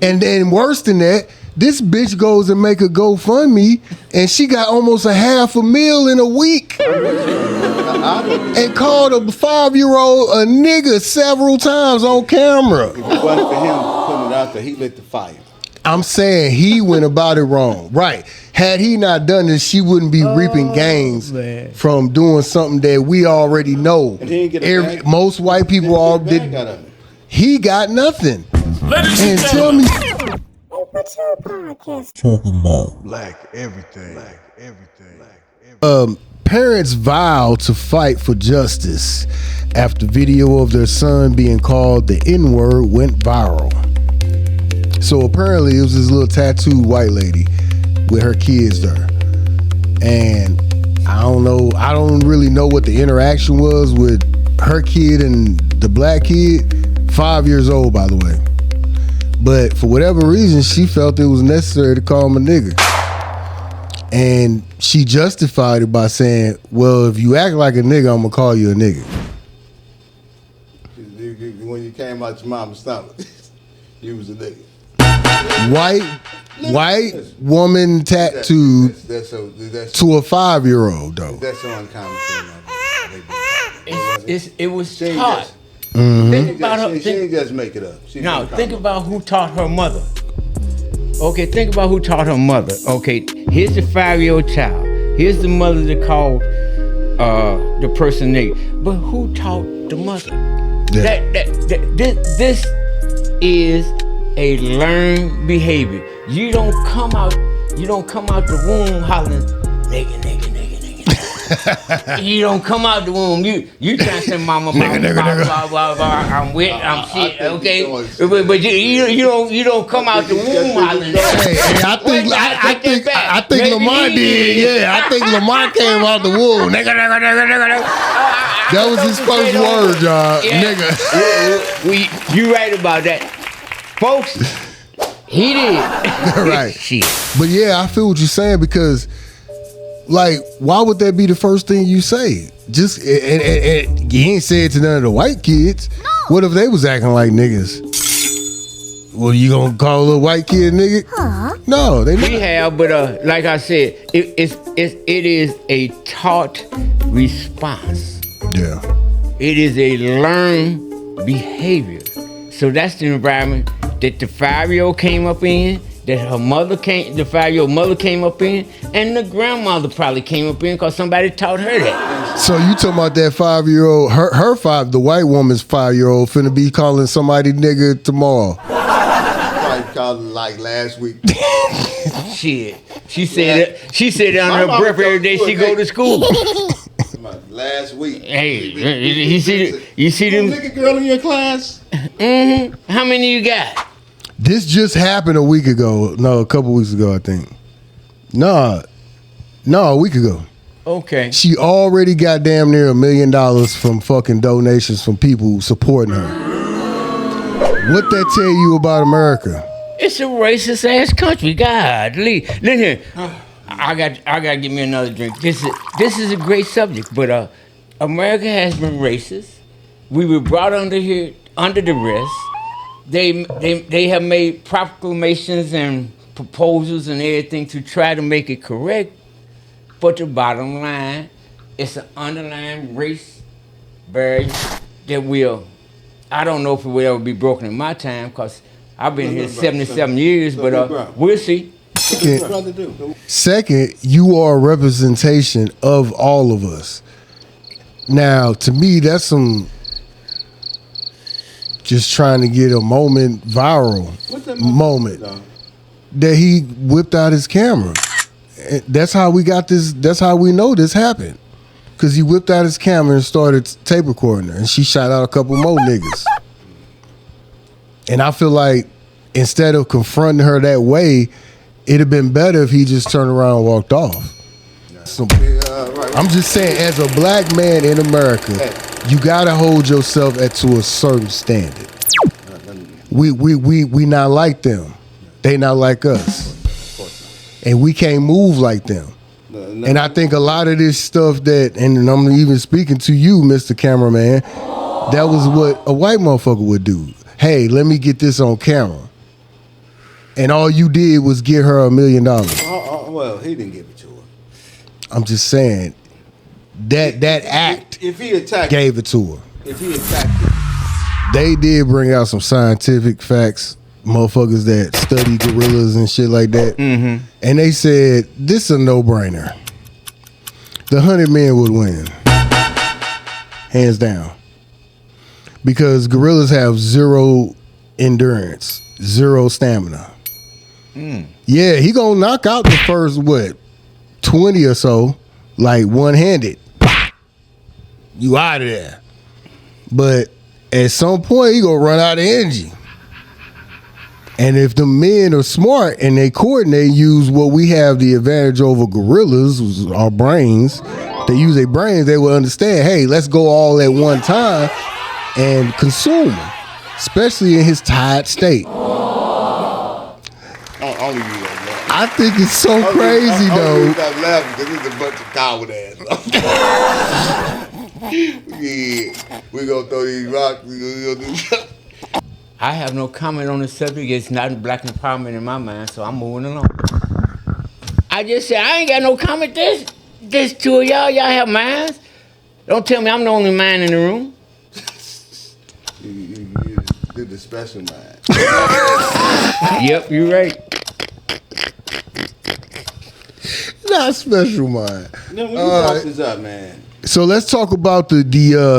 And then worse than that, this bitch goes and make a GoFundMe, and she got almost $500,000 in a week, and called a 5-year-old a nigga several times on camera. If it wasn't for him putting it out there, he lit the fire. I'm saying he went about it wrong. Right. Had he not done this, she wouldn't be reaping gains from doing something that we already know. And he didn't get most white people all did. He got nothing. And tell me. What's your podcast talking about? Black everything. Black everything. Parents vow to fight for justice after video of their son being called the N-Word went viral. So apparently it was this little tattooed white lady with her kids there. And I don't really know what the interaction was with her kid and the black kid, 5 years old, by the way. But for whatever reason, she felt it was necessary to call him a nigga. And she justified it by saying, well, if you act like a nigga, I'm gonna call you a nigga. When you came out your mama's stomach, you was a nigga. White woman tattooed to a 5-year-old though. That's so uncommon thing. It was taught. Mm-hmm. Think about her. She didn't just make it up. Think about who taught her mother. Okay, think about who taught her mother. Okay, here's the 5-year-old child. Here's the mother that called the person nigga. But who taught the mother? Yeah. This is a learned behavior. You don't come out the womb hollering nigga, nigga, nigga, nigga. You don't come out the womb. You trying to say mama, I'm with, I'm shit, okay? But you don't come out the womb hollering. Hey, I think Lamar did. Yeah, I think Lamar came out the womb. Nigga, nigga, nigga, nigga, nigga. That was his first word, y'all. Yeah. Nigga. You right about that. Folks, he did. Right. Shit. But yeah, I feel what you're saying because, like, why would that be the first thing you say? Just, and you ain't say it to none of the white kids. No. What if they was acting like niggas? Well, you gonna call a little white kid a nigga? Huh? No, they not. We have, but like I said, it is a taught response. Yeah. It is a learned behavior. So that's the environment that the 5-year-old came up in, that the 5-year-old mother came up in, and the grandmother probably came up in because somebody taught her that. So you talking about that 5-year-old, the white woman's 5-year-old finna be calling somebody nigga tomorrow. Probably called like last week. Shit. She said it on her breath every day she go to school. Last week. Hey, you see them nigga girl in your class? Mm-hmm. How many you got? This just happened a week ago. No, a couple weeks ago, I think. No, a week ago. Okay. She already got damn near $1 million from fucking donations from people supporting her. What that tell you about America? It's a racist ass country. God, listen here. I got to give me another drink. This is a great subject, but America has been racist. We were brought under here under duress. They have made proclamations and proposals and everything to try to make it correct. But the bottom line, it's an underlying race barrier that I don't know if it will ever be broken in my time because I've been here 77 years, but we'll see. Second, you are a representation of all of us. Now, to me, that's some just trying to get a moment viral. What's that moment that he whipped out his camera. That's how we got this. That's how we know this happened. Because he whipped out his camera and started tape recording her, and she shot out a couple more niggas. And I feel like instead of confronting her that way, it'd have been better if he just turned around and walked off. I'm just saying, as a black man in America, you gotta hold yourself to a certain standard. We not like them. They not like us. And we can't move like them. And I think a lot of this stuff and I'm even speaking to you, Mr. Cameraman, that was what a white motherfucker would do. Hey, let me get this on camera. And all you did was get her $1 million. Well, he didn't give it to her. I'm just saying that act if he attacked, gave it to her. If he attacked her. They did bring out some scientific facts, motherfuckers that study gorillas and shit like that. Mm-hmm. And they said, this is a no-brainer. The 100 men would win. Hands down. Because gorillas have zero endurance, zero stamina. Yeah, he gonna knock out the first, 20 or so, like one-handed. You out of there. But at some point, he gonna run out of energy. And if the men are smart and they coordinate, use what we have the advantage over gorillas, which is our brains. They use their brains, they will understand, hey, let's go all at one time and consume him, especially in his tired state. Only you that I think it's so crazy, though. Stop laughing because it's a bunch of coward ass. Yeah, we gonna throw these rocks. We gonna do. I have no comment on the subject. It's not black empowerment in my mind, so I'm moving along. I just said I ain't got no comment. This two of y'all have minds. Don't tell me I'm the only man in the room. You did the special mind. Yep, you're right. Not special mind. No, when you brought this up, man. So let's talk about the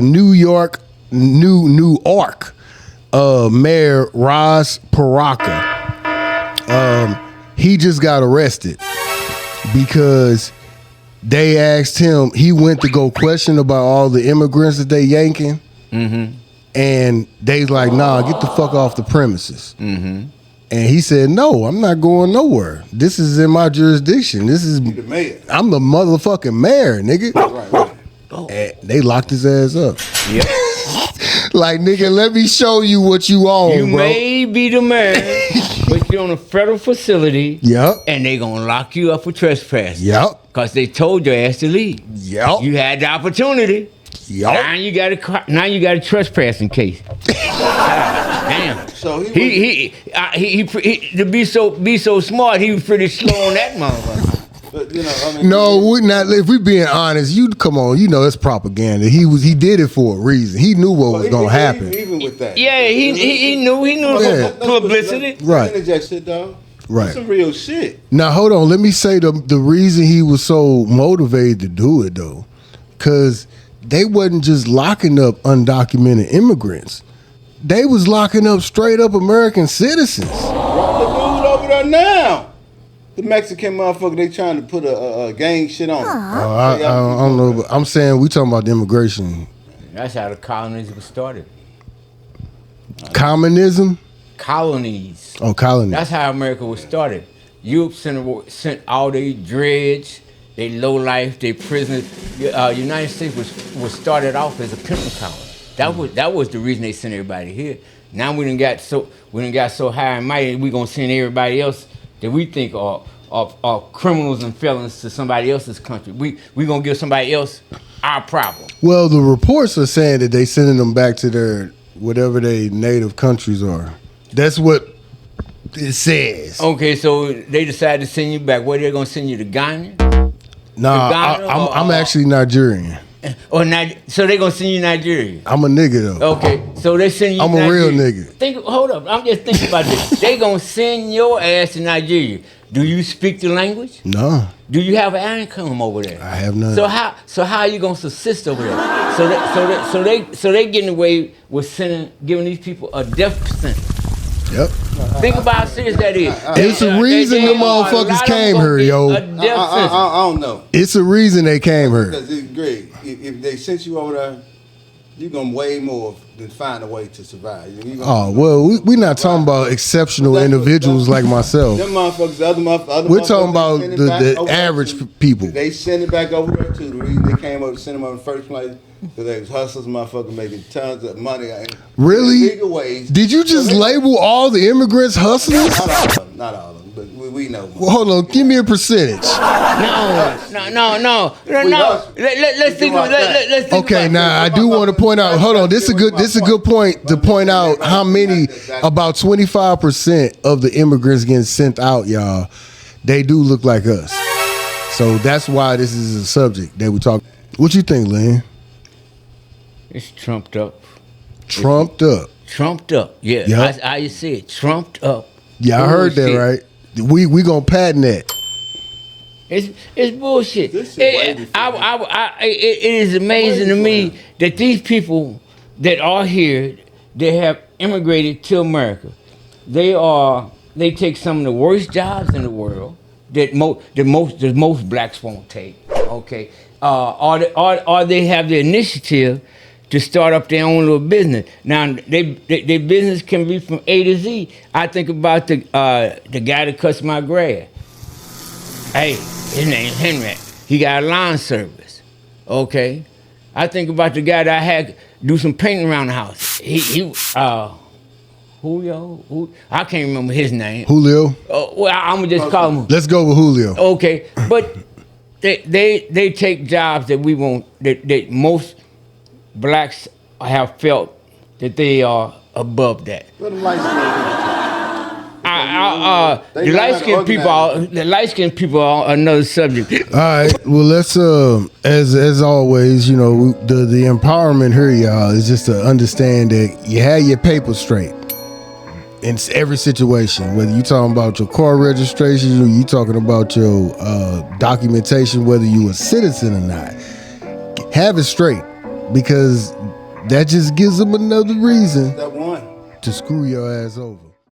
New York, New Ark. Mayor Ras Paraka, he just got arrested because they asked him, he went to go question about all the immigrants that they yanking, and they like, nah, get the fuck off the premises. And he said, no, I'm not going nowhere. This is in my jurisdiction. This is, the mayor. I'm the motherfucking mayor, nigga. Right. And they locked his ass up. Yep. Like, nigga, let me show you what you own, You bro. may be the mayor, but you're on a federal facility. Yep. And they gonna lock you up for trespassing. Yep. Cause they told your ass to leave. Yep. You had the opportunity. Yep. Now you got a trespassing case. Damn. So He to be so smart, he was pretty slow on that motherfucker. But, you know, I mean, No, we not. If we being honest, you come on. You know it's propaganda. He did it for a reason. He knew what was gonna happen. Even with that. Yeah, he knew Yeah. publicity. Right. Interject shit, dog. Right. That's some real shit. Now hold on. Let me say the reason he was so motivated to do it though, because they wasn't just locking up undocumented immigrants. They was locking up straight up American citizens. Rock the dude over there now. The Mexican motherfucker, they trying to put a gang shit on him. I don't know, but I'm saying we talking about the immigration. That's how the colonies was started. Communism? Colonies. Oh, colony. That's how America was started. Europe sent all their dreads, they low life, they prisoners. United States was started off as a penal colony. That was the reason they sent everybody here. Now we done got so high and mighty, we gonna send everybody else that we think are criminals and felons to somebody else's country. We gonna give somebody else our problem. Well, the reports are saying that they sending them back to their whatever their native countries are. That's what it says. Okay, so they decided to send you back. Where they gonna send you to Ghana? Nah, Ghana I'm actually Nigerian. Or so they gonna send you Nigeria? I'm a nigga though. Okay, so they send you. I'm a Nigeria. real nigga. Hold up, I'm just thinking about this. They gonna send your ass to Nigeria. Do you speak the language? No. Do you have an income over there? I have none. So how are you gonna subsist over there? So they getting away with giving these people a death sentence. Yep. Think about how serious that is. It's a reason the motherfuckers came here, yo. I don't know. It's a reason they came here. Because it's great. If they sent you over there, you're going to way more than find a way to survive. Oh, well, we're not talking about exceptional individuals like myself. Them motherfuckers, the other motherfuckers. We're talking about the average people. They send it back over there too. The reason they came over to send them over in the first place, because they was hustlers, motherfuckers making tons of money. Really? Bigger ways. Did you just label all the immigrants hustlers? Not all of them. But we know. Well, hold on. Give me a percentage. No. Let's think of let's think Okay, about now I do want to point out. Hold on. This is a good point to point out how many. About 25% of the immigrants getting sent out, y'all. They do look like us. So that's why this is a subject that we talk. What you think, Lynn? It's trumped up. Trumped up. Trumped up. Yeah. Yep. I you see it. Trumped up. Yeah, I heard that, Bullshit. right? We gonna patent that. It's bullshit. This shit way before It is amazing to me that these people that are here, they have immigrated to America. They take some of the worst jobs in the world that most blacks won't take. Okay, or they have the initiative to start up their own little business. Now, their business can be from A to Z. I think about the guy that cuts my grass. Hey, his name's Henry. He got a lawn service. Okay. I think about the guy that I had do some painting around the house. Julio? I can't remember his name. Julio. Well, I'm gonna just call him. Let's go with Julio. Okay, but they take jobs that we won't. That most blacks have felt that they are above that. Let them light The light skinned people are another subject. All right. Well, let's as always, you know, the empowerment here, y'all, is just to understand that you have your paper straight in every situation. Whether you talking about your car registration, or you talking about your documentation, whether you a citizen or not, have it straight, because that just gives them another reason that one. to screw your ass over.